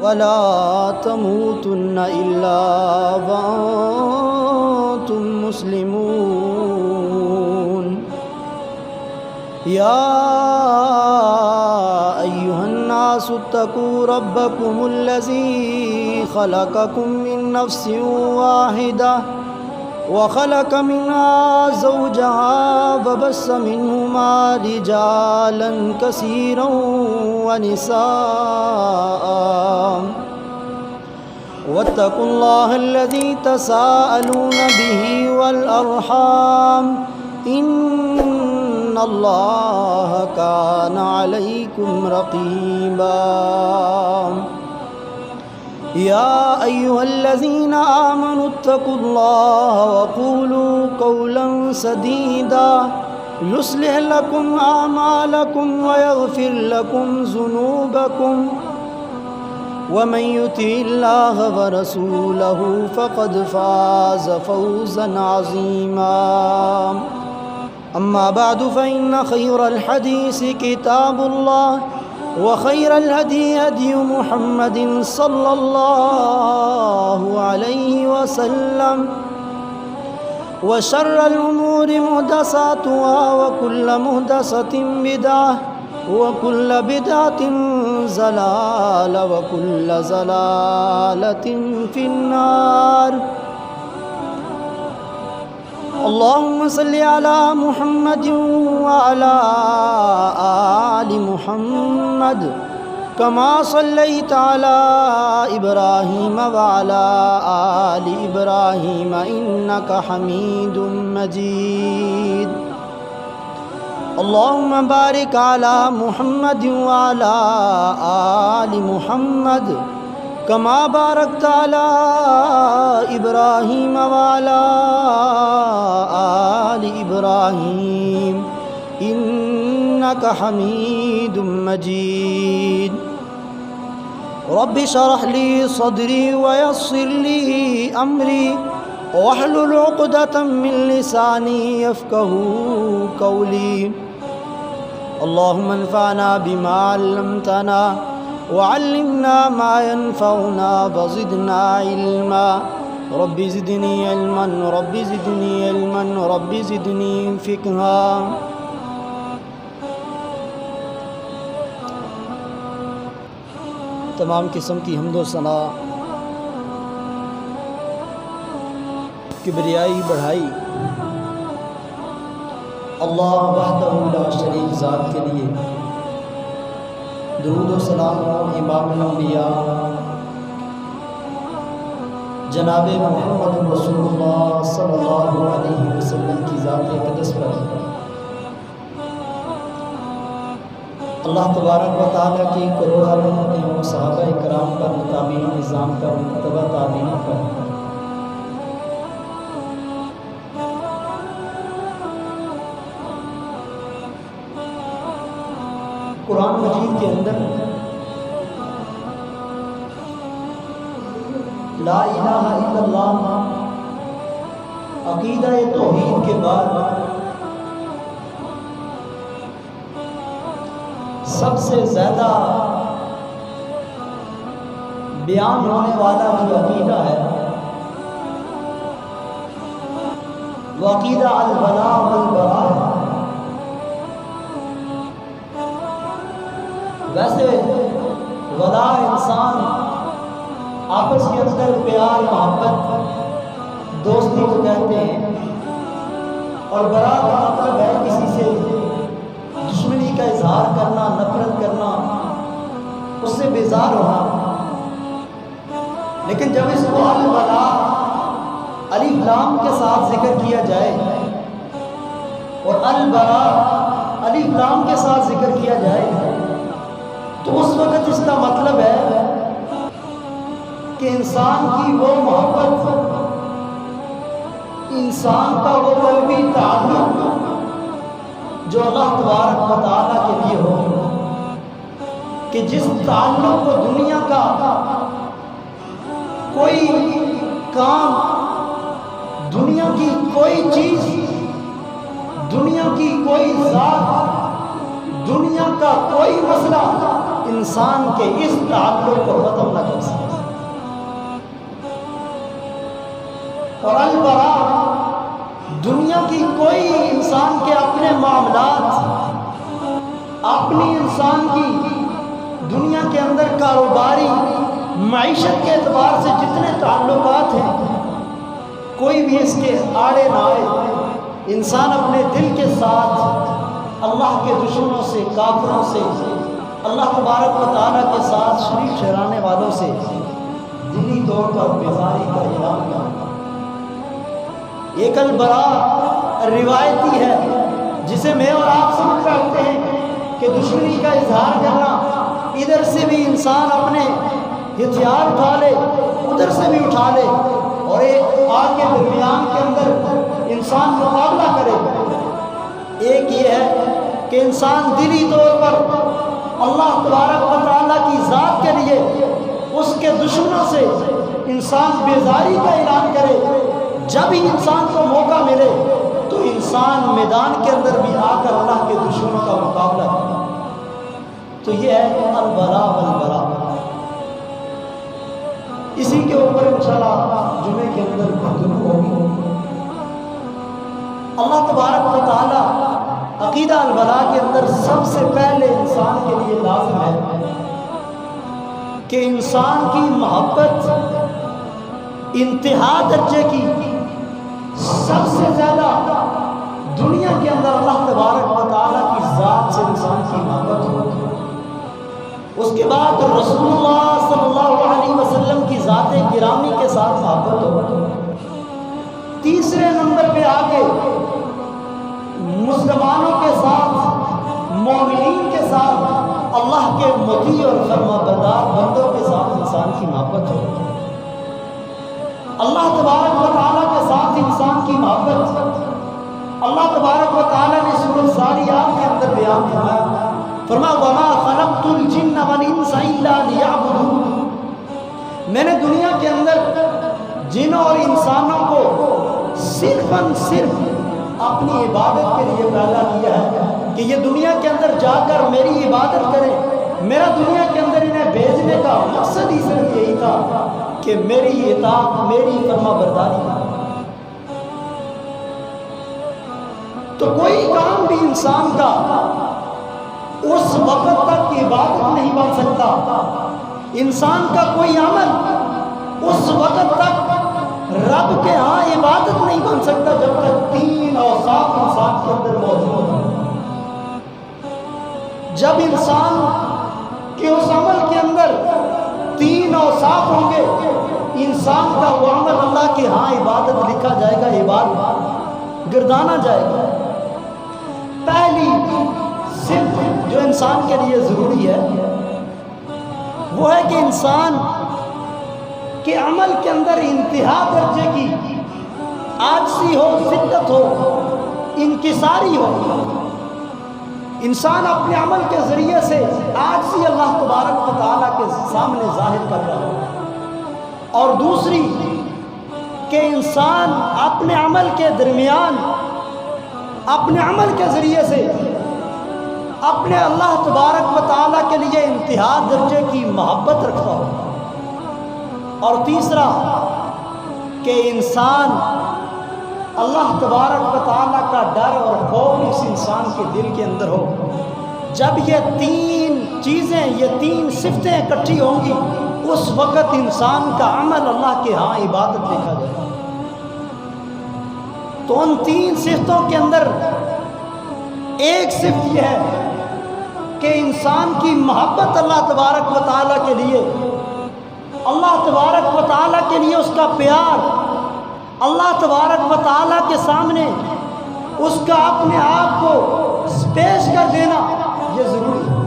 ولا تموتن إلا وأنتم مسلمون يا أيها الناس اتقوا ربكم الذي خلقكم من نفس واحدة وخلق منها زوجها وبث منهما رجالا كثيرا ونساء واتقوا الله الذي تساءلون به والأرحام إن الله كان عليكم رقيبا يا أيها الذين آمنوا اتقوا الله وقولوا قولا سديدا يصلح لكم أعمالكم ويغفر لكم ذنوبكم ومن يطع الله ورسوله فقد فاز فوزا عظيما أما بعد فإن خير الحديث كتاب الله وخير الهدي هدي محمد صلى الله عليه وسلم وشر الأمور محدثاتها وكل محدثة بدعة وكل بدعة ضلالة وكل ضلالة في النار اللهم صل على محمد وعلى آل محمد كما صليت على إبراهيم وعلى آل إبراهيم إنك حميد مجيد اللهم بارك على محمد وعلى آل محمد كما باركت على إبراهيم وعلى آل إبراهيم إنك حميد مجيد رب اشرح لي صدري ويسر لي أمري واحلل عقدة من لساني يفقهوا قولي اللهم انفعنا بما علمتنا وعلمنا ما ينفعنا وزدنا علما رب زدني علما رب زدني علما رب زدني فقها تمام قسم کی حمد و ثنا کبریائی بڑھائی اللہ وحدہ لا شریک ذات کے لیے درود و سلام امام الانبیاء جناب محمد رسول اللہ صلی اللہ علیہ وسلم کی ذات اقدس پر اللہ تبارک و تعالیٰ کی کروڑا رحمتیں ہوں صحابہ کرام پر تابعین نظام پر تبع تابعین پر قرآن مجید کے اندر لا الہ الا اللہ عقیدہ توحید کے بعد سب سے زیادہ بیان ہونے والا جو عقیدہ ہے وہ عقیدہ الولاء والبراء ہے۔ ویسے ولاء انسان آپس کے اندر پیار محبت دوستی کو کہتے ہیں، اور براء کا مطلب ہے کسی سے دشمنی کا اظہار کرنا، نفرت کرنا، اس سے بیزار ہونا۔ لیکن جب اس کو الولاء الف لام کے ساتھ ذکر کیا جائے اور البراء الف لام کے ساتھ ذکر کیا جائے تو اس وقت اس کا مطلب ہے کہ انسان کی وہ محبت، انسان کا وہ قلبی تعلق جو اللہ تبارک و تعالیٰ کے لیے ہو، کہ جس تعلق کو دنیا کا کوئی کام، دنیا کی کوئی چیز، دنیا کی کوئی ذات، دنیا کا کوئی مسئلہ انسان کے اس تعلق کو ختم نہ کر سکے. اور البراء، دنیا کی کوئی انسان کے اپنے معاملات، اپنی انسان کی دنیا کے اندر کاروباری معیشت کے اعتبار سے جتنے تعلقات ہیں، کوئی بھی اس کے آڑے نہ آئے. انسان اپنے دل کے ساتھ اللہ کے دشمنوں سے، کافروں سے، اللہ تبارک و تعالیٰ کے ساتھ شریک ٹھہرانے والوں سے دلی طور پر بیزاری کا اعلان کرتا. ایک البراء روایتی ہے جسے میں اور آپ سمجھ رکھتے ہیں کہ دشمنی کا اظہار کرنا، ادھر سے بھی انسان اپنے ہتھیار اٹھا لے، ادھر سے بھی اٹھا لے، اور ایک آگ کے درمیان کے اندر انسان مقابلہ کرے. ایک یہ ہے کہ انسان دلی طور پر اللہ تبارک و تعالیٰ کی ذات کے لیے اس کے دشمنوں سے انسان بیزاری کا اعلان کرے. جب ہی انسان کو موقع ملے تو انسان میدان کے اندر بھی آ کر اللہ کے دشمنوں کا مقابلہ کرے. تو یہ ہے البراء والبراء. اسی کے اوپر انشاءاللہ جمعے کے اندر گفتگو ہوگی. اللہ تبارک و تعالیٰ عقیدہ البراء کے اندر سب سے پہلے انسان کے لیے لازم ہے کہ انسان کی محبت انتہا درجے کی، سب سے زیادہ دنیا کے اندر اللہ تبارک و تعالیٰ کی ذات سے انسان کی محبت ہو. اس کے بعد رسول اللہ صلی اللہ علیہ وسلم کی ذات گرامی کے ساتھ محبت ہو. تیسرے نمبر پہ آگے مسلمانوں کے ساتھ، مومنین کے ساتھ، اللہ کے مطیع اور فرمانبردار بندوں کے ساتھ انسان کی محبت ہو. اللہ تبارک و تعالیٰ کے ساتھ انسان کی محبت اللہ تبارک و تعالیٰ نے سورۃ الذاریات کے اندر بیان فرمایا وَمَا خَلَقْتُ الْجِنَّ وَالْإِنسَ إِلَّا لِيَعْبُدُونِ. میں نے دنیا کے اندر جنوں اور انسانوں کو صرف اپنی عبادت کے لیے پیدا کیا ہے کہ یہ دنیا کے اندر جا کر میری عبادت کریں. میرا دنیا کے اندر انہیں بھیجنے کا مقصد ہی صرف یہی تھا کہ میری اطاعت، میری فرما برداری. تو کوئی کام بھی انسان کا اس وقت تک عبادت نہیں بن سکتا، انسان کا کوئی عمل اس وقت تک رب کے ہاں عبادت نہیں بن سکتا جب تک تین اوصاف انسان کے اندر موجود ہوں. جب انسان کے اس عمل کے اندر تین اوصاف ہوں گے، انسان کا وہ عمل اللہ کے ہاں عبادت لکھا جائے گا، عبادت گردانا جائے گا. پہلی صرف جو انسان کے لیے ضروری ہے وہ ہے کہ انسان کے عمل کے اندر انتہا درجے کی عاجزی ہو، ذلت ہو، انکساری ہو. انسان اپنے عمل کے ذریعے سے عاجزی اللہ تبارک و تعالیٰ کے سامنے ظاہر کر رہا ہے. اور دوسری کہ انسان اپنے عمل کے درمیان، اپنے عمل کے ذریعے سے اپنے اللہ تبارک و تعالیٰ کے لیے انتہا درجے کی محبت رکھتا ہو. اور تیسرا کہ انسان اللہ تبارک و تعالیٰ کا ڈر اور خوف اس انسان کے دل کے اندر ہو. جب یہ تین چیزیں، یہ تین صفتیں اکٹھی ہوں گی، اس وقت انسان کا عمل اللہ کے ہاں عبادت لکھا جائے گا. تو ان تین صفتوں کے اندر ایک صفت یہ ہے کہ انسان کی محبت اللہ تبارک و تعالیٰ کے لیے، اللہ تبارک و تعالیٰ کے لیے اس کا پیار، اللہ تبارک و تعالیٰ کے سامنے اس کا اپنے آپ کو پیش کر دینا یہ ضروری ہے.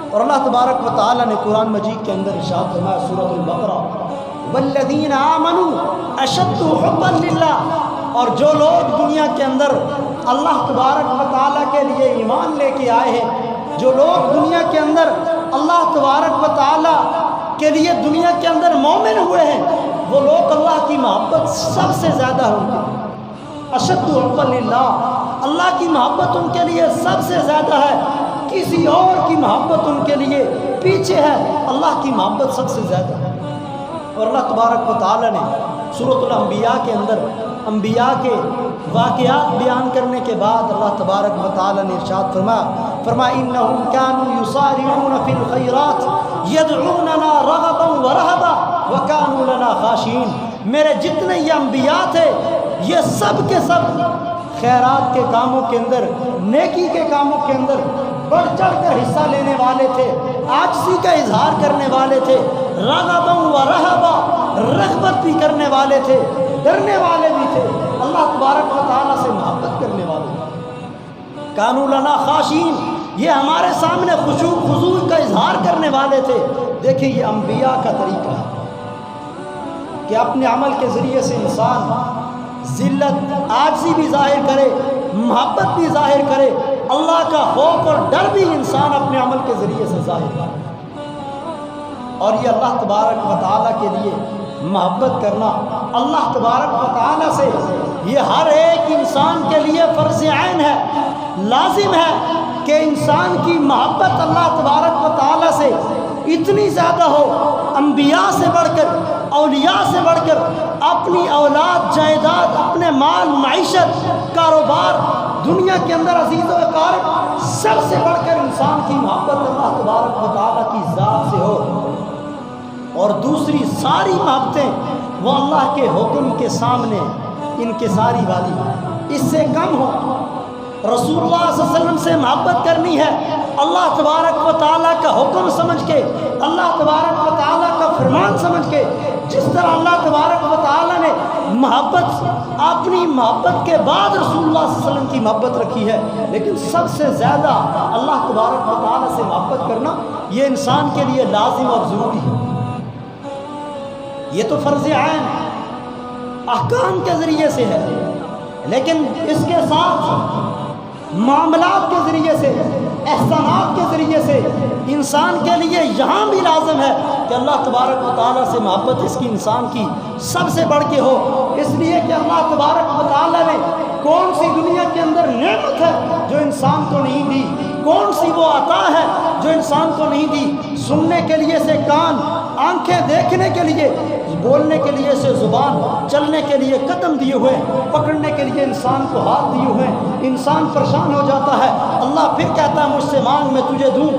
اور اللہ تبارک و تعالیٰ نے قرآن مجید کے اندر ارشاد فرمایا سورۃ البقرہ والذین آمنوا اشد حبا للہ. اور جو لوگ دنیا کے اندر اللہ تبارک و تعالیٰ کے لیے ایمان لے کے آئے ہیں، جو لوگ دنیا کے اندر اللہ تبارک و تعالیٰ کے لیے دنیا کے اندر مومن ہوئے ہیں، وہ لوگ اللہ کی محبت سب سے زیادہ ہوں گے. اشد حبا للہ، اللہ کی محبت ان کے لیے سب سے زیادہ ہے. کسی اور کی محبت ان کے لیے پیچھے ہے، اللہ کی محبت سب سے زیادہ ہے۔ اور اللہ تبارک و تعالیٰ نے سورۃ الانبیاء کے اندر انبیاء کے واقعات بیان کرنے کے بعد اللہ تبارک و تعالیٰ نے ارشاد فرمایا انہم کانوا یسارعون فی الخیرات یدعوننا رغبا ورہبا وکانوا لنا خاشعین۔ میرے جتنے یہ انبیاء تھے یہ سب کے سب خیرات کے کاموں کے اندر، نیکی کے کاموں کے اندر بڑھ چڑھ کر حصہ لینے والے تھے، عاجزی کا اظہار کرنے والے تھے، رغبا و رہبا، رغبت بھی کرنے والے تھے، ڈرنے والے بھی تھے، اللہ تبارک و تعالیٰ سے محبت کرنے والے۔ کانوا لنا خاشعین، یہ ہمارے سامنے خشوع خضوع کا اظہار کرنے والے تھے۔ دیکھیں یہ انبیاء کا طریقہ ہے کہ اپنے عمل کے ذریعے سے انسان ذلت عاجزی بھی ظاہر کرے، محبت بھی ظاہر کرے، اللہ کا خوف اور ڈر بھی انسان اپنے عمل کے ذریعے سے ظاہر کرے۔ اور یہ اللہ تبارک و تعالیٰ کے لیے محبت کرنا، اللہ تبارک و تعالیٰ سے یہ ہر ایک انسان کے لیے فرض عین ہے، لازم ہے کہ انسان کی محبت اللہ تبارک و تعالیٰ سے اتنی زیادہ ہو، انبیاء سے بڑھ کر، اولیاء سے بڑھ کر، اپنی اولاد، جائیداد، اپنے مال، معیشت، کاروبار، دنیا کے اندر عزیز و اقارب، سب سے بڑھ کر انسان کی محبت اللہ تبارک و تعالیٰ کی ذات سے ہو، اور دوسری ساری محبتیں وہ اللہ کے حکم کے سامنے انکساری والی، اس سے کم ہو۔ رسول اللہ صلی اللہ علیہ وسلم سے محبت کرنی ہے اللہ تبارک و تعالیٰ کا حکم سمجھ کے، اللہ تبارک و تعالیٰ کا فرمان سمجھ کے، جس طرح اللہ تبارک و تعالیٰ نے محبت اپنی محبت کے بعد رسول اللہ صلی اللہ علیہ وسلم کی محبت رکھی ہے، لیکن سب سے زیادہ اللہ تبارک و تعالیٰ سے محبت کرنا یہ انسان کے لیے لازم اور ضروری ہے۔ یہ تو فرض عین احکام کے ذریعے سے ہے، لیکن اس کے ساتھ معاملات کے ذریعے سے، احسانات کے ذریعے سے انسان کے لیے یہاں بھی لازم ہے کہ اللہ تبارک و تعالیٰ سے محبت اس کی انسان کی سب سے بڑھ کے ہو، اس لیے کہ اللہ تبارک و تعالیٰ نے کون سی دنیا کے اندر نعمت ہے جو انسان کو نہیں دی، کون سی وہ عطا ہے جو انسان کو نہیں دی۔ سننے کے لیے سے کان، آنکھیں دیکھنے کے لیے، بولنے کے لیے سے زبان، چلنے کے لیے قدم دیے ہوئے، پکڑنے کے لیے انسان کو ہاتھ دیے ہوئے، انسان پریشان ہو جاتا ہے، اللہ پھر کہتا ہے مجھ سے مانگ میں تجھے دوں۔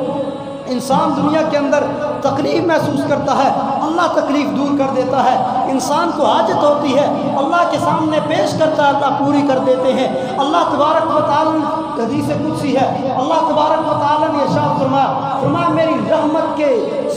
انسان دنیا کے اندر تکلیف محسوس کرتا ہے، اللہ تکلیف دور کر دیتا ہے، انسان کو حاجت ہوتی ہے، اللہ کے سامنے پیش کرتا ہے، اللہ پوری کر دیتے ہیں۔ اللہ تبارک و تعالیٰ حدیث قدسی ہے، اللہ تبارک و تعالیٰ نے ارشاد فرمایا میری رحمت کے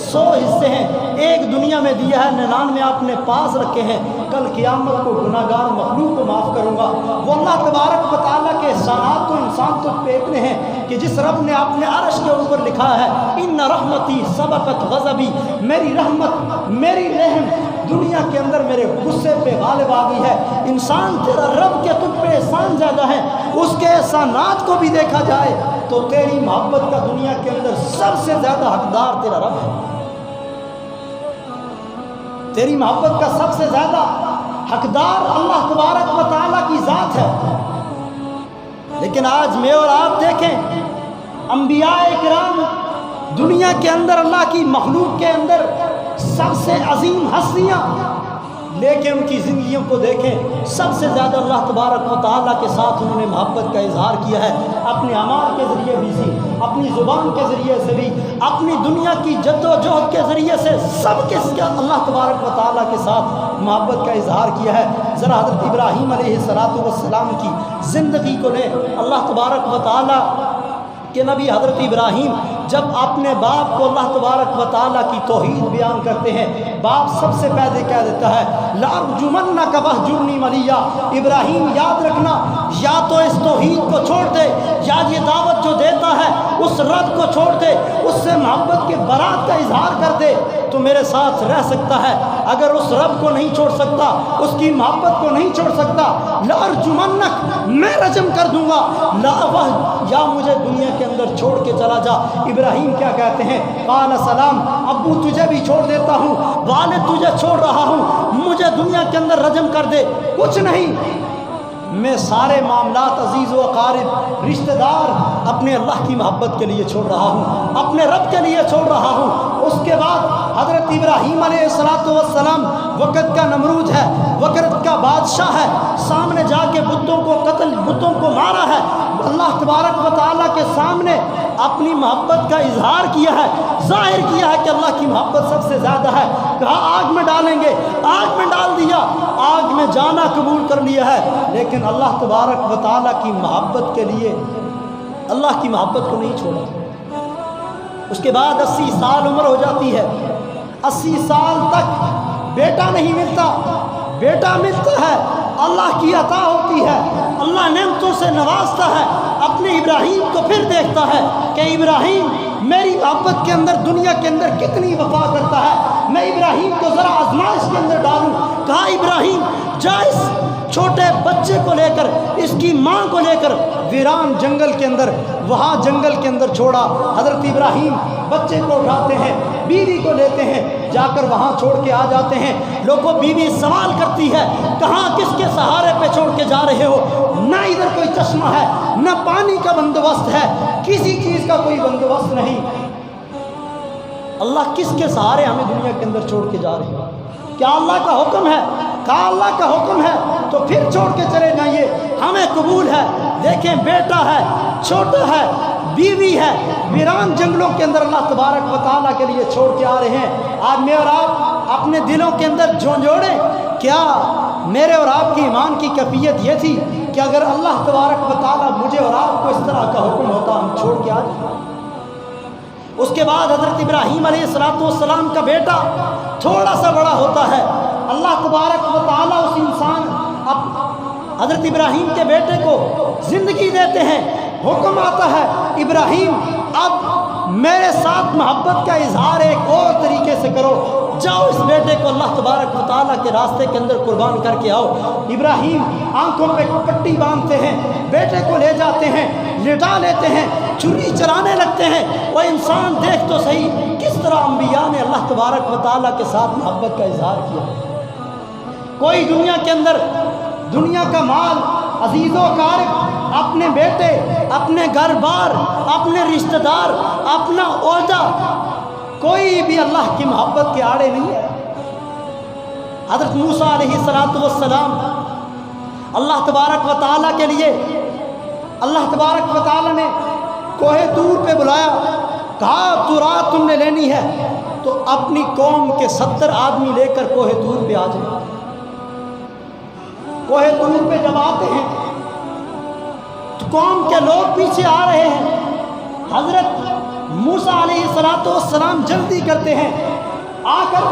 100 حصے ہیں، ایک دنیا میں دیا ہے، 99 اپنے پاس رکھے ہیں، کل قیامت کو گناہگار مخلوق کو معاف کروں گا۔ وہ اللہ تبارک و تعالیٰ کے احسانات کو انسان تو دیکھنے ہیں کہ جس رب نے اپنے عرش کے اوپر لکھا ہے ان رحمتی سبقت غضبی، میری رحمت، میری رحم دنیا کے اندر میرے غصے پہ غالب آ گئی ہے۔ انسان تیرا رب کے تجھ پہ احسان زیادہ ہے، اس کے احسانات کو بھی دیکھا جائے تو تیری محبت کا دنیا کے اندر سب سے زیادہ حقدار تیرا رب ہے، تیری محبت کا سب سے زیادہ حقدار اللہ تبارک و تعالیٰ کی ذات ہے۔ لیکن آج میں اور آپ دیکھیں انبیاء کرام دنیا کے اندر اللہ کی مخلوق کے اندر سب سے عظیم ہستیاں، لیکن ان کی زندگیوں کو دیکھیں سب سے زیادہ اللہ تبارک و تعالیٰ کے ساتھ انہوں نے محبت کا اظہار کیا ہے، اپنے اعمال کے ذریعے بھی سی، اپنی زبان کے ذریعے سے بھی، اپنی دنیا کی جد و جہد کے ذریعے سے، سب کے اللہ تبارک و تعالیٰ کے ساتھ محبت کا اظہار کیا ہے۔ ذرا حضرت ابراہیم علیہ السلام کی زندگی کو لیں، اللہ تبارک و تعالیٰ کہ نبی حضرت ابراہیم جب اپنے باپ کو اللہ تبارک و تعالیٰ کی توحید بیان کرتے ہیں، باپ سب سے پہلے کہہ دیتا ہے لَأَرْجُمَنَّكَ وَاهْجُرْنِي مَلِيًّا، ابراہیم یاد رکھنا، یا تو اس توحید کو چھوڑ دے، یا یہ دعوت جو دیتا ہے اس رب کو چھوڑ دے، اس سے محبت کے برات کا اظہار کر دے تو میرے ساتھ رہ سکتا ہے، اگر اس رب کو نہیں چھوڑ سکتا، اس کی محبت کو نہیں چھوڑ سکتا، لَأَرْجُمَنَّكَ، میں رجم کر دوں گا، یا مجھے دنیا کے اندر چھوڑ کے چلا جا۔ ابراہیم کیا کہتے ہیں؟ قال سلام، ابو تجھے بھی چھوڑ دیتا ہوں، والد تجھے چھوڑ رہا ہوں، مجھے دنیا کے اندر رجم کر دے، کچھ نہیں، میں سارے معاملات عزیز و اقارب، رشتہ دار، اپنے اللہ کی محبت کے لیے چھوڑ رہا ہوں، اپنے رب کے لیے چھوڑ رہا ہوں۔ اس کے بعد حضرت ابراہیم علیہ السلام وقت کا نمرود ہے، وقت کا بادشاہ ہے، سامنے جا کے بتوں کو مارا ہے، اللہ تبارک و تعالیٰ کے سامنے اپنی محبت کا اظہار کیا ہے، ظاہر کیا ہے کہ اللہ کی محبت سب سے زیادہ ہے۔ کہا آگ میں ڈالیں گے، آگ میں ڈال دیا، آگ میں جانا قبول کر لیا ہے، لیکن اللہ تبارک و تعالیٰ کی محبت کے لیے اللہ کی محبت کو نہیں چھوڑا۔ اس کے بعد 80 سال عمر ہو جاتی ہے، 80 سال تک بیٹا نہیں ملتا، بیٹا ملتا ہے، اللہ کی عطا ہوتی ہے، اللہ نعمتوں سے نوازتا ہے، اپنے ابراہیم کو پھر دیکھتا ہے کہ ابراہیم میری محبت کے اندر دنیا کے اندر کتنی وفا کرتا ہے، میں ابراہیم کو ذرا آزمائش کے اندر ڈالوں۔ کہا ابراہیم جا اس چھوٹے بچے کو لے کر، اس کی ماں کو لے کر ویران جنگل کے اندر، وہاں جنگل کے اندر چھوڑا۔ حضرت ابراہیم بچے کو اٹھاتے ہیں، بیوی کو لیتے ہیں، جا کر وہاں چھوڑ کے آ جاتے ہیں۔ لوگوں بیوی سوال کرتی ہے کہاں کس کے سہارے پہ چھوڑ کے جا رہے ہو؟ نہ ادھر کوئی چشمہ ہے، نہ پانی کا بندوبست ہے، کسی چیز کا کوئی بندوبست نہیں، اللہ کس کے سہارے ہمیں دنیا کے اندر چھوڑ کے جا رہے ہیں؟ کیا اللہ کا حکم ہے؟ کہا اللہ کا حکم ہے تو پھر چھوڑ کے چلے جائیے، ہمیں قبول ہے۔ دیکھیں بیٹا ہے، چھوٹا ہے، بیوی ہے، ویران جنگلوں کے اندر اللہ تبارک و تعالیٰ کے لیے چھوڑ کے آ رہے ہیں۔ آج میں اور آپ اپنے دلوں کے اندر جھنجھوڑیں، کیا میرے اور آپ کی ایمان کی کیفیت یہ تھی کہ اگر اللہ تبارک و تعالیٰ مجھے اور آپ کو اس طرح کا حکم ہوتا ہم چھوڑ کے آ جائیں؟ اس کے بعد حضرت ابراہیم علیہ السلام کا بیٹا تھوڑا سا بڑا ہوتا ہے، اللہ تبارک و تعالیٰ اس انسان حضرت ابراہیم کے بیٹے کو زندگی دیتے ہیں، حکم آتا ہے ابراہیم اب میرے ساتھ محبت کا اظہار ایک اور طریقے سے کرو، جاؤ اس بیٹے کو اللہ تبارک و تعالیٰ کے راستے کے اندر قربان کر کے آؤ۔ ابراہیم آنکھوں پہ پٹی باندھتے ہیں، بیٹے کو لے جاتے ہیں، لٹا لیتے ہیں، چھری چلانے لگتے ہیں۔ وہ انسان دیکھ تو صحیح کس طرح انبیاء نے اللہ تبارک و تعالیٰ کے ساتھ محبت کا اظہار کیا۔ کوئی دنیا کے اندر دنیا کا مال، عزیز و اقارب، اپنے بیٹے، اپنے گھر بار، اپنے رشتہ دار، اپنا عہدہ، کوئی بھی اللہ کی محبت کے آڑے نہیں ہے۔ حضرت موسیٰ علیہ السلام اللہ تبارک و تعالیٰ کے لیے اللہ تبارک و تعالیٰ نے کوہ طور پہ بلایا، کہا تو رات تم نے لینی ہے تو اپنی قوم کے 70 آدمی لے کر کوہ طور پہ آ جائیں۔ کوہ طور پہ جب آتے ہیں تو قوم کے لوگ پیچھے آ رہے ہیں، حضرت موسیٰ علیہ السلام جلدی کرتے ہیں، آ کر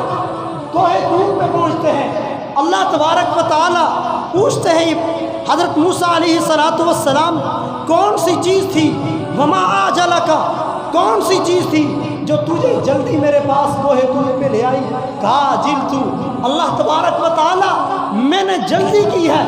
کوہ طور پہ پہنچتے ہیں۔ اللہ تبارک و تعالیٰ پوچھتے ہیں حضرت موسیٰ علیہ السلام کون سی چیز تھی؟ وما آجلکا، کون سی چیز تھی جو تجھے جلدی میرے پاس کوہ طور پہ لے آئی؟ کہا جلتو، اللہ تبارک و تعالیٰ میں نے جلدی کی ہے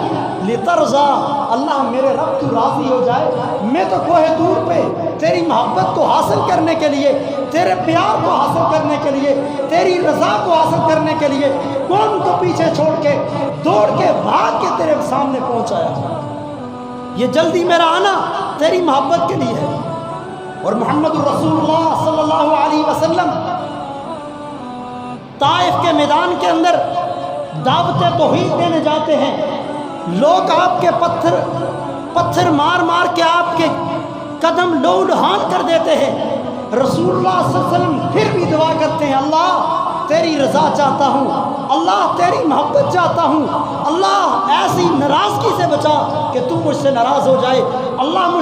لترضا، اللہ میرے رب تو راضی ہو جائے۔ میں تو کوہ طور پہ تیری محبت کو حاصل کرنے کے لیے، تیرے پیار کو حاصل کرنے کے لیے، تیری رضا کو حاصل کرنے کے لیے قوم کو پیچھے چھوڑ کے دوڑ کے بھاگ کے تیرے سامنے پہنچایا۔ یہ جلدی میرا آنا تیری محبت کے لیے ہے۔ اور محمد رسول اللہ صلی اللہ علیہ وسلم طائف کے میدان کے اندر دعوت توحید دینے جاتے ہیں، لوگ آپ کے پتھر مار مار کے آپ کے قدم لہو کر دیتے ہیں۔ رسول اللہ صلی اللہ علیہ وسلم پھر بھی دعا کرتے ہیں، اللہ تیری رضا چاہتا ہوں، اللہ تیری محبت چاہتا ہوں، اللہ ایسی ناراضگی سے بچا کہ تو مجھ سے ناراض ہو جائے، اللہ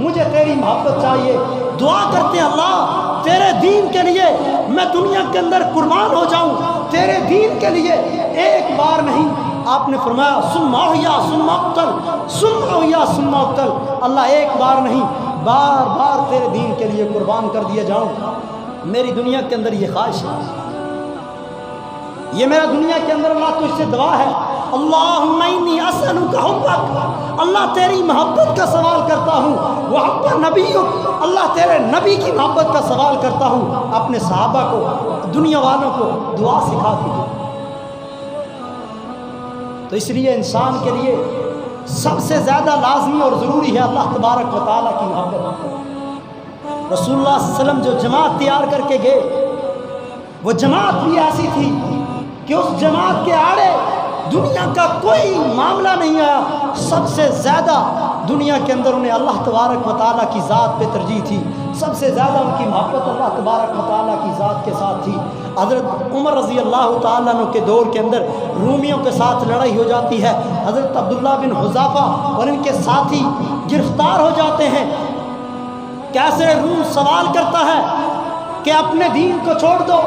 مجھے تیری محبت چاہیے۔ دعا کرتے ہیں اللہ تیرے دین کے لیے میں دنیا کے اندر قربان ہو جاؤں، تیرے دین کے لیے ایک بار نہیں، آپ نے فرمایا ثم احیا ثم اقتل، ثم احیا ثم اقتل، اللہ ایک بار نہیں بار بار تیرے دین کے لیے قربان کر دیا جاؤں۔ میری دنیا کے اندر یہ خواہش ہے، یہ میرا دنیا کے اندر اللہ تجھ سے دعا ہے، اللہم انی اسألک حبک، اللہ تیری محبت کا سوال کرتا ہوں، وحب نبیک، اللہ تیرے نبی کی محبت کا سوال کرتا ہوں۔ اپنے صحابہ کو، دنیا والوں کو دعا سکھا دیجیے۔ تو اس لیے انسان کے لیے سب سے زیادہ لازمی اور ضروری ہے اللہ تبارک و تعالیٰ کی محبت۔ رسول اللہ صلی اللہ علیہ وسلم جو جماعت تیار کر کے گئے وہ جماعت بھی ایسی تھی کہ اس جماعت کے آڑے دنیا کا کوئی معاملہ نہیں آیا. سب سے زیادہ دنیا کے اندر انہیں اللہ تبارک و تعالیٰ کی ذات پہ ترجیح تھی. سب سے زیادہ ان کی محبت اللہ تبارک و تعالیٰ کی ذات کے ساتھ تھی. حضرت عمر رضی اللہ تعالیٰ عنہ کے دور کے اندر رومیوں کے ساتھ لڑائی ہو جاتی ہے. حضرت عبداللہ بن حذافہ اور ان کے ساتھی گرفتار ہو جاتے ہیں. کیسے روم سوال کرتا ہے کہ اپنے دین کو چھوڑ دو,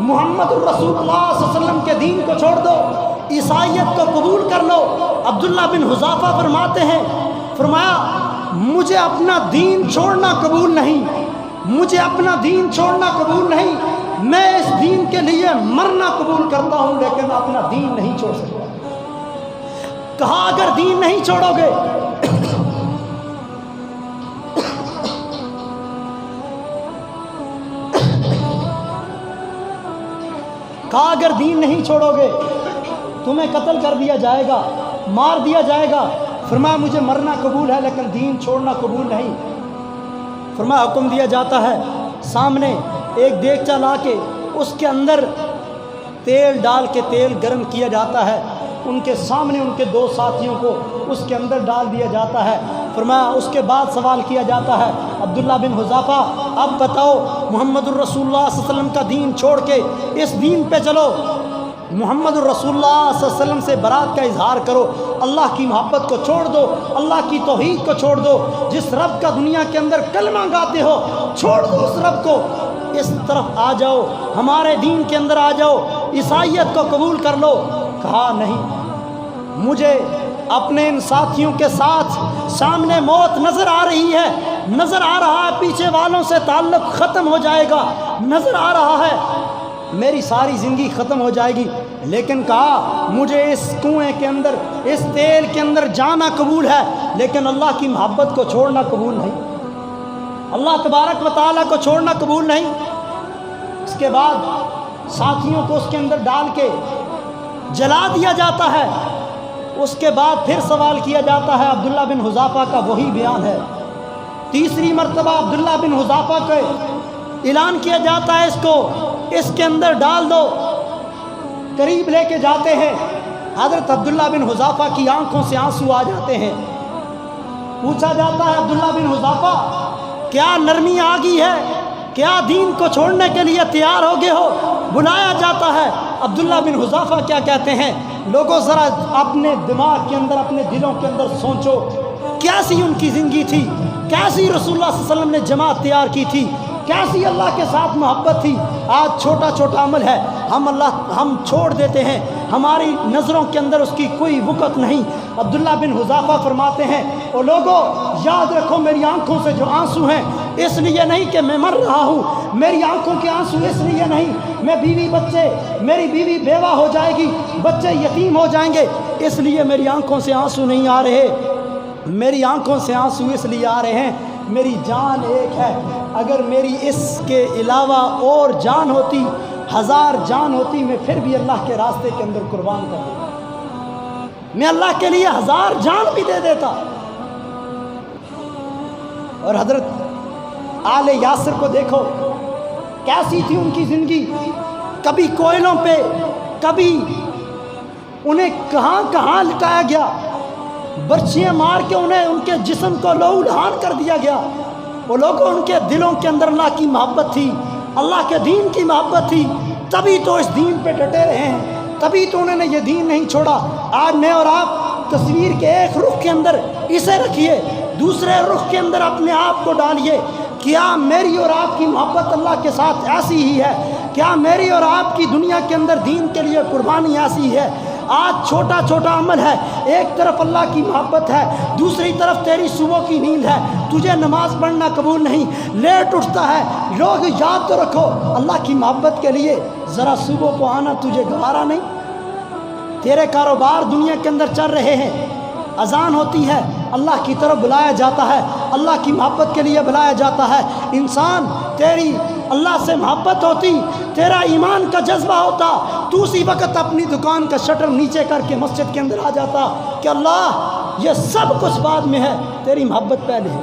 محمد الرسول اللہ صلی اللہ علیہ وسلم کے دین کو چھوڑ دو, عیسائیت کو قبول کر لو. عبداللہ بن حذافہ فرماتے ہیں, فرمایا مجھے اپنا دین چھوڑنا قبول نہیں, مجھے اپنا دین چھوڑنا قبول نہیں, میں اس دین کے لیے مرنا قبول کرتا ہوں لیکن اپنا دین نہیں چھوڑ سکتا. کہا اگر دین نہیں چھوڑو گے کہا اگر دین نہیں چھوڑو گے تمہیں قتل کر دیا جائے گا, مار دیا جائے گا. فرمایا مجھے مرنا قبول ہے لیکن دین چھوڑنا قبول نہیں. فرمایا حکم دیا جاتا ہے, سامنے ایک دیگچہ لا کے اس کے اندر تیل ڈال کے تیل گرم کیا جاتا ہے. ان کے سامنے ان کے دو ساتھیوں کو اس کے اندر ڈال دیا جاتا ہے. فرمایا اس کے بعد سوال کیا جاتا ہے, عبداللہ بن حذافہ اب بتاؤ محمد الرسول اللہ صلی اللہ علیہ وسلم کا دین چھوڑ کے اس دین پہ چلو, محمد الرسول اللہ صلی اللہ علیہ وسلم سے برات کا اظہار کرو, اللہ کی محبت کو چھوڑ دو, اللہ کی توحید کو چھوڑ دو, جس رب کا دنیا کے اندر کلمہ گاتے ہو چھوڑ دو اس رب کو, اس طرف آ جاؤ, ہمارے دین کے اندر آ جاؤ, عیسائیت کو قبول کر لو. کہا نہیں, مجھے اپنے ان ساتھیوں کے ساتھ سامنے موت نظر آ رہی ہے, نظر آ رہا ہے پیچھے والوں سے تعلق ختم ہو جائے گا, نظر آ رہا ہے میری ساری زندگی ختم ہو جائے گی. لیکن کہا مجھے اس کنویں کے اندر اس تیل کے اندر جانا قبول ہے لیکن اللہ کی محبت کو چھوڑنا قبول نہیں, اللہ تبارک و تعالیٰ کو چھوڑنا قبول نہیں. اس کے بعد ساتھیوں کو اس کے اندر ڈال کے جلا دیا جاتا ہے. اس کے بعد پھر سوال کیا جاتا ہے, عبداللہ بن حذافہ کا وہی بیان ہے. تیسری مرتبہ عبداللہ بن حذافہ کو اعلان کیا جاتا ہے, اس کو اس کے اندر ڈال دو. قریب لے کے جاتے ہیں, حضرت عبداللہ بن حذافہ کی آنکھوں سے آنسو آ جاتے ہیں. پوچھا جاتا ہے عبداللہ بن حذافہ کیا نرمی آ گئی ہے, کیا دین کو چھوڑنے کے لیے تیار ہو گئے ہو؟ بلایا جاتا ہے. عبداللہ بن حذافہ کیا کہتے ہیں, لوگوں ذرا اپنے دماغ کے اندر اپنے دلوں کے اندر سوچو کیسی ان کی زندگی تھی, کیسی رسول اللہ صلی اللہ علیہ وسلم نے جماعت تیار کی تھی, کیسی اللہ کے ساتھ محبت تھی. آج چھوٹا چھوٹا عمل ہے ہم چھوڑ دیتے ہیں, ہماری نظروں کے اندر اس کی کوئی وقت نہیں. عبداللہ بن حذافہ فرماتے ہیں, او لوگوں یاد رکھو میری آنکھوں سے جو آنسو ہیں اس لیے نہیں کہ میں مر رہا ہوں, میری آنکھوں کے آنسو اس لیے نہیں میں بیوی بچے, میری بیوی بیوہ ہو جائے گی, بچے یتیم ہو جائیں گے, اس لیے میری آنکھوں سے آنسو نہیں آ رہے. میری آنکھوں سے آنسو اس لیے آ رہے ہیں میری جان ایک ہے, اگر میری اس کے علاوہ اور جان ہوتی, 1000 جان ہوتی, میں پھر بھی اللہ کے راستے کے اندر قربان کر دیتا, میں اللہ کے لیے 1000 جان بھی دے دیتا. اور حضرت آل یاسر کو دیکھو کیسی تھی ان کی زندگی, کبھی کوئلوں پہ, کبھی انہیں کہاں کہاں لٹایا گیا, برچیاں مار کے انہیں ان کے جسم کو لہو لہان کر دیا گیا. وہ لوگوں ان کے دلوں کے اندر اللہ کی محبت تھی, اللہ کے دین کی محبت تھی, تبھی تو اس دین پہ ڈٹے رہے ہیں, تبھی تو انہوں نے یہ دین نہیں چھوڑا. آج میں اور آپ تصویر کے ایک رخ کے اندر اسے رکھیے, دوسرے رخ کے اندر اپنے آپ کو ڈالیے. کیا میری اور آپ کی محبت اللہ کے ساتھ ایسی ہی ہے؟ کیا میری اور آپ کی دنیا کے اندر دین کے لیے قربانی ایسی ہے؟ آج چھوٹا چھوٹا عمل ہے, ایک طرف اللہ کی محبت ہے, دوسری طرف تیری صبح کی نیند ہے, تجھے نماز پڑھنا قبول نہیں, لیٹ اٹھتا ہے. لوگ یاد تو رکھو اللہ کی محبت کے لیے ذرا صبح کو آنا تجھے گوارا نہیں. تیرے کاروبار دنیا کے اندر چل رہے ہیں, اذان ہوتی ہے, اللہ کی طرف بلایا جاتا ہے, اللہ کی محبت کے لیے بلایا جاتا ہے. انسان تیری اللہ سے محبت ہوتی, تیرا ایمان کا جذبہ ہوتا, تو اسی وقت اپنی دکان کا شٹر نیچے کر کے مسجد کے اندر آ جاتا کہ اللہ یہ سب کچھ بعد میں ہے, تیری محبت پہلے ہے.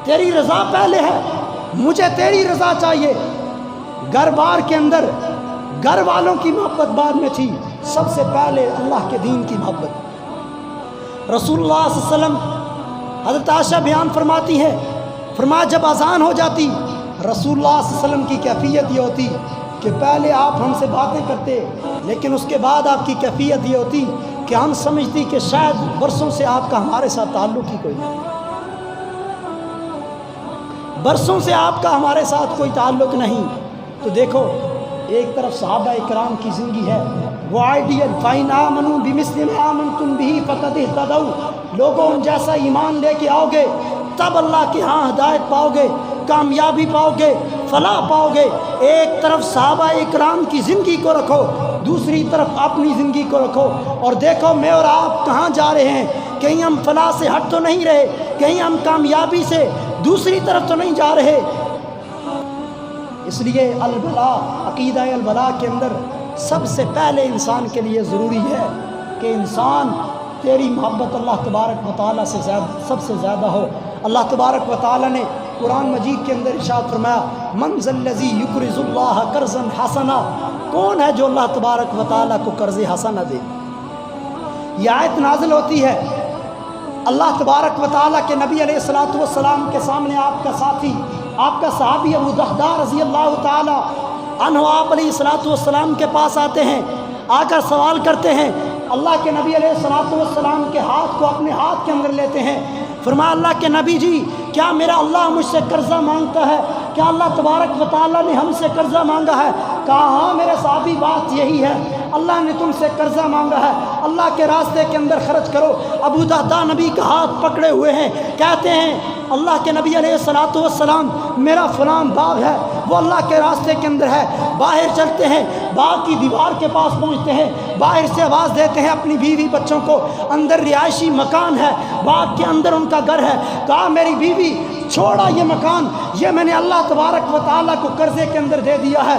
تیری رضا پہلے ہے، مجھے تیری رضا چاہیے۔ گھر بار کے اندر گھر والوں کی محبت بعد میں تھی، سب سے پہلے اللہ کے دین کی محبت۔ رسول اللہ صلی اللہ علیہ وسلم، حضرت عائشہ بیان فرماتی ہے، فرمایا جب اذان ہو جاتی رسول اللہ صلی اللہ علیہ وسلم کی کیفیت یہ ہوتی کہ پہلے آپ ہم سے باتیں کرتے، لیکن اس کے بعد آپ کی کیفیت یہ ہوتی کہ ہم سمجھتی کہ شاید برسوں سے آپ کا ہمارے ساتھ تعلق ہی کوئی نہیں، برسوں سے آپ کا ہمارے ساتھ کوئی تعلق نہیں۔ تو دیکھو، ایک طرف صحابہ اکرام کی زندگی ہے، وہ آئیڈیل، فَإِنْ آمَنُوا بِمِثْلِ مَا آمَنْتُمْ بِهِ فَقَدِ اهْتَدَوْا، لوگوں ان جیسا ایمان لے کے آؤ گے تب اللہ کے ہاں ہدایت پاؤ گے، کامیابی پاؤ گے، فلاح پاؤ گے۔ ایک طرف صحابہ اکرام کی زندگی کو رکھو، دوسری طرف اپنی زندگی کو رکھو، اور دیکھو میں اور آپ کہاں جا رہے ہیں، کہیں ہم فلاح سے ہٹ تو نہیں رہے، کہیں ہم کامیابی سے دوسری طرف تو نہیں جا رہے۔ اس لیے الولاء، عقیدہ الولاء کے اندر سب سے پہلے انسان کے لیے ضروری ہے کہ انسان تیری محبت اللہ تبارک و تعالیٰ سے سب سے زیادہ ہو۔ اللہ تبارک و تعالیٰ نے قرآن مجید کے اندر ارشاد فرمایا، من ذا الذی یقرض اللہ قرضا حسنا، کون ہے جو اللہ تبارک و تعالیٰ کو قرض حسنہ دے؟ یہ آیت نازل ہوتی ہے، اللہ تبارک و تعالیٰ کے نبی علیہ الصلوۃ والسلام کے سامنے آپ کا ساتھی، آپ کا صحابی ابو دحداء رضی اللہ تعالیٰ عنہ آپ علیہ الصلوۃ والسلام کے پاس آتے ہیں، آ کر سوال کرتے ہیں، اللہ کے نبی علیہ الصلوۃ والسلام کے ہاتھ کو اپنے ہاتھ کے اندر لیتے ہیں، فرمایا اللہ کے نبی جی کیا میرا اللہ مجھ سے قرضہ مانگتا ہے؟ کیا اللہ تبارک و تعالیٰ نے ہم سے قرضہ مانگا ہے؟ کہا ہاں میرے صحابی بات یہی ہے، اللہ نے تم سے قرضہ مانگا ہے، اللہ کے راستے کے اندر خرچ کرو۔ ابو دحداء نبی کا ہاتھ پکڑے ہوئے ہیں، کہتے ہیں اللہ کے نبی علیہ الصلوۃ والسلام میرا فلان باغ ہے، وہ اللہ کے راستے کے اندر ہے، باہر چلتے ہیں، باغ کی دیوار کے پاس پہنچتے ہیں، باہر سے آواز دیتے ہیں اپنی بیوی بچوں کو، اندر رہائشی مکان ہے، باغ کے اندر ان کا گھر ہے، کہا میری بیوی چھوڑا یہ مکان، یہ میں نے اللہ تبارک و تعالیٰ کو قرضے کے اندر دے دیا ہے،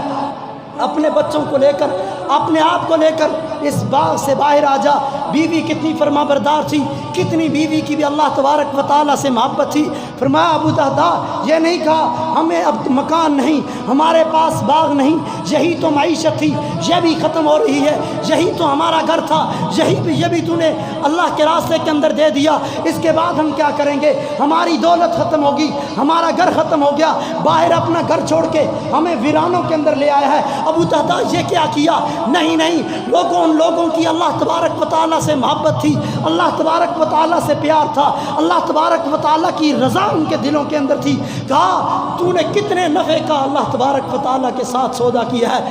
اپنے بچوں کو لے کر، اپنے آپ کو لے کر اس باغ سے باہر آ جا۔ بیوی کتنی فرما بردار تھی، کتنی بیوی کی بھی اللہ تبارک و تعالیٰ سے محبت تھی۔ فرمایا ابو دحداء یہ نہیں کہا ہمیں اب مکان نہیں، ہمارے پاس باغ نہیں، یہی تو معیشت تھی، یہ بھی ختم ہو رہی ہے، یہی تو ہمارا گھر تھا، یہ بھی تو نے اللہ کے راستے کے اندر دے دیا، اس کے بعد ہم کیا کریں گے؟ ہماری دولت ختم ہوگی، ہمارا گھر ختم ہو گیا، باہر اپنا گھر چھوڑ کے ہمیں ویرانوں کے اندر لے آیا ہے۔ ابو دحداء یہ کیا کیا؟ نہیں، ان لوگوں کی اللہ تبارک و تعالیٰ سے محبت تھی، اللہ تبارک و تعالیٰ سے پیار تھا، اللہ تبارک و تعالیٰ کی رضا ان کے دلوں کے اندر تھی۔ کہا تو نے کتنے نفع کا اللہ تبارک و تعالیٰ کے ساتھ سودا کیا ہے،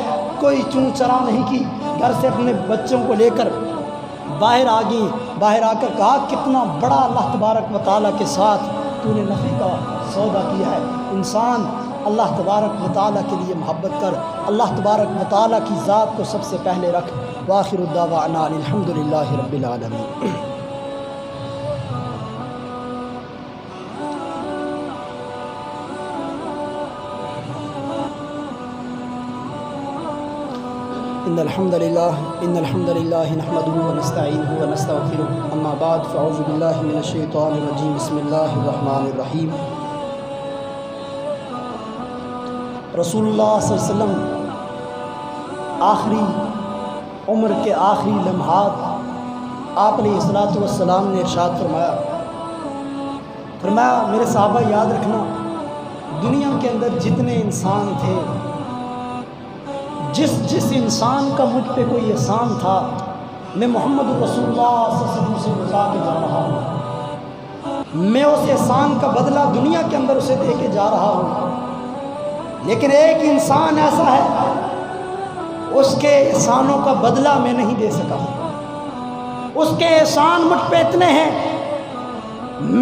کوئی چون چرا نہیں کی، گھر سے اپنے بچوں کو لے کر باہر آ گئی، باہر آ کر کہا کتنا بڑا اللہ تبارک و تعالیٰ کے ساتھ تو نے نفع کا سودا کیا ہے۔ انسان اللہ تبارک و تعالیٰ کے لیے محبت کر، اللہ تبارک و تعالیٰ کی ذات کو سب سے پہلے رکھ۔ وآخر الدعوانا الحمدللہ رب العالمین۔ ان الحمد للہ نحمده ونستعینه ونستغفره، اما بعد فاعوذ باللہ من الشیطان الرجیم، بسم اللہ الرحمن الرحیم۔ رسول اللہ صلی اللہ علیہ وسلم آخری عمر کے آخری لمحات آپ علیہ الصلوۃ والسلام نے ارشاد فرمایا میرے صحابہ یاد رکھنا، دنیا کے اندر جتنے انسان تھے، جس انسان کا مجھ پہ کوئی احسان تھا، میں محمد رسول اللہ صلی اللہ علیہ وسلم سے بتا کے جا رہا ہوں، میں اس احسان کا بدلہ دنیا کے اندر اسے دے کے جا رہا ہوں۔ لیکن ایک انسان ایسا ہے، اس کے احسانوں کا بدلہ میں نہیں دے سکا، اس کے احسان مجھ پہ اتنے ہیں،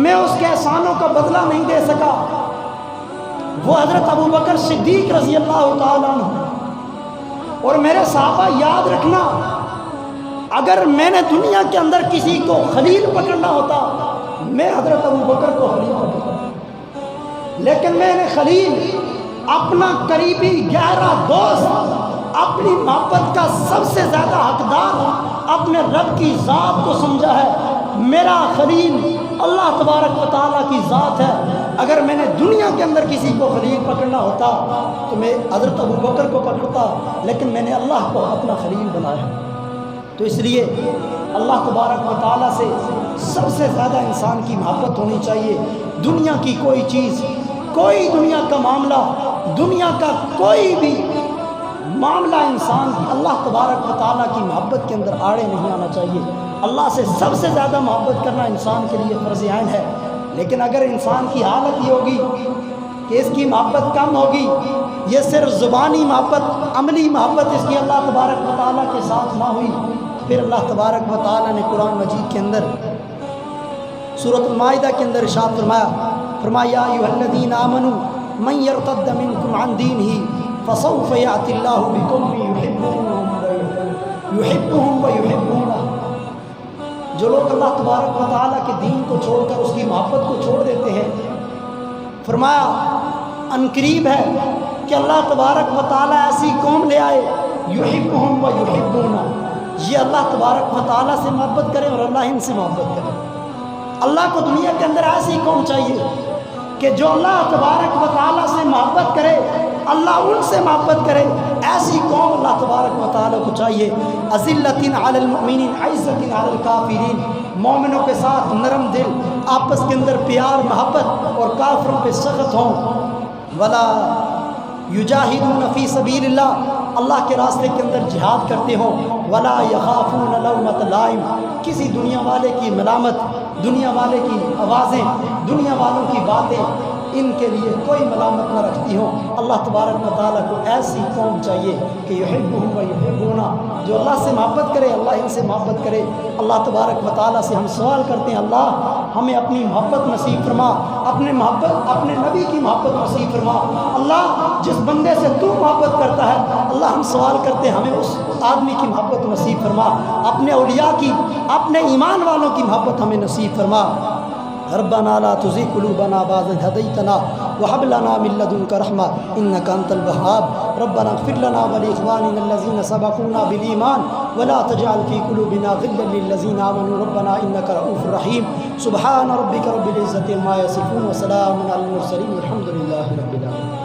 میں اس کے احسانوں کا بدلہ نہیں دے سکا۔ وہ حضرت ابو بکر صدیق رضی اللہ تعالیٰ عنہ۔ اور میرے صحابہ یاد رکھنا، اگر میں نے دنیا کے اندر کسی کو خلیل پکڑنا ہوتا، میں حضرت ابو بکر کو خلیل پکڑتا، لیکن میں نے خلیل، اپنا قریبی گہرا دوست، اپنی محبت کا سب سے زیادہ حقدار اپنے رب کی ذات کو سمجھا ہے۔ میرا خلیل اللہ تبارک و تعالیٰ کی ذات ہے، اگر میں نے دنیا کے اندر کسی کو خلیل پکڑنا ہوتا تو میں حضرت ابوبکر کو پکڑتا، لیکن میں نے اللہ کو اپنا خلیل بنایا۔ تو اس لیے اللہ تبارک و تعالیٰ سے سب سے زیادہ انسان کی محبت ہونی چاہیے۔ دنیا کی کوئی چیز، کوئی دنیا کا معاملہ، دنیا کا کوئی بھی معاملہ انسان کی اللہ تبارک و تعالیٰ کی محبت کے اندر آڑے نہیں آنا چاہیے۔ اللہ سے سب سے زیادہ محبت کرنا انسان کے لیے فرض عین ہے، لیکن اگر انسان کی حالت یہ ہوگی کہ اس کی محبت کم ہوگی، یہ صرف زبانی محبت، عملی محبت اس کی اللہ تبارک و تعالیٰ کے ساتھ نہ ہوئی، پھر اللہ تبارک و تعالیٰ نے قرآن مجید کے اندر سورۃ المائدہ کے اندر ارشاد فرمایا یا ایھا الذین آمنوا من یرتد منکم عن دینہ فسوف یأتی اللہ بقوم یحبهم ویحبونہ۔ جو لوگ اللہ تبارک و تعالیٰ کے دین کو چھوڑ کر اس کی محبت کو چھوڑ دیتے ہیں، فرمایا عنقریب ہے کہ اللہ تبارک و تعالیٰ ایسی قوم لے آئے یحبهم ویحبونہ، یہ اللہ تبارک و تعالیٰ سے محبت کرے اور اللہ ان سے محبت کرے۔ اللہ کو دنیا کے اندر ایسی قوم چاہیے کہ جو اللہ تبارک و تعالیٰ سے محبت کرے، اللہ ان سے محبت کرے، ایسی قوم اللہ تبارک و تعالیٰ کو چاہیے۔ اذلۃ علی المؤمنین عزۃ علی الکافرین، مومنوں کے ساتھ نرم دل، آپس کے اندر پیار محبت، اور کافروں پہ سخت ہوں۔ ولا یجاہدون فی سبیل اللہ، اللہ کے راستے کے اندر جہاد کرتے ہوں۔ ولا یخافون لومۃ لائم، کسی دنیا والے کی ملامت، دنیا والے کی آوازیں، دنیا والوں کی باتیں ان کے لیے کوئی ملامت نہ رکھتی ہوں۔ اللہ تبارک و تعالیٰ کو ایسی قوم چاہیے کہ یحبهم ویحبونہ، جو اللہ سے محبت کرے، اللہ ان سے محبت کرے۔ اللہ تبارک و تعالیٰ سے ہم سوال کرتے ہیں، اللہ ہمیں اپنی محبت نصیب فرما، اپنے نبی کی محبت نصیب فرما۔ اللہ جس بندے سے تو محبت کرتا ہے، اللہ ہم سوال کرتے ہیں ہمیں اس آدمی کی محبت نصیب فرما، اپنے اولیاء کی، اپنے ایمان والوں کی محبت ہمیں نصیب فرما۔ ربنا لا تزغ قلوبنا بعد إذ هديتنا وهب لنا من لدنك رحمة إنك أنت الوهاب ربنا اغفر لنا ولإخواننا الذين سبقونا بالإيمان ولا تجعل في قلوبنا غلا للذين آمنوا ربنا إنك رؤوف رحيم سبحان ربك رب العزة عما يصفون وسلام على المرسلين والحمد لله رب العالمين۔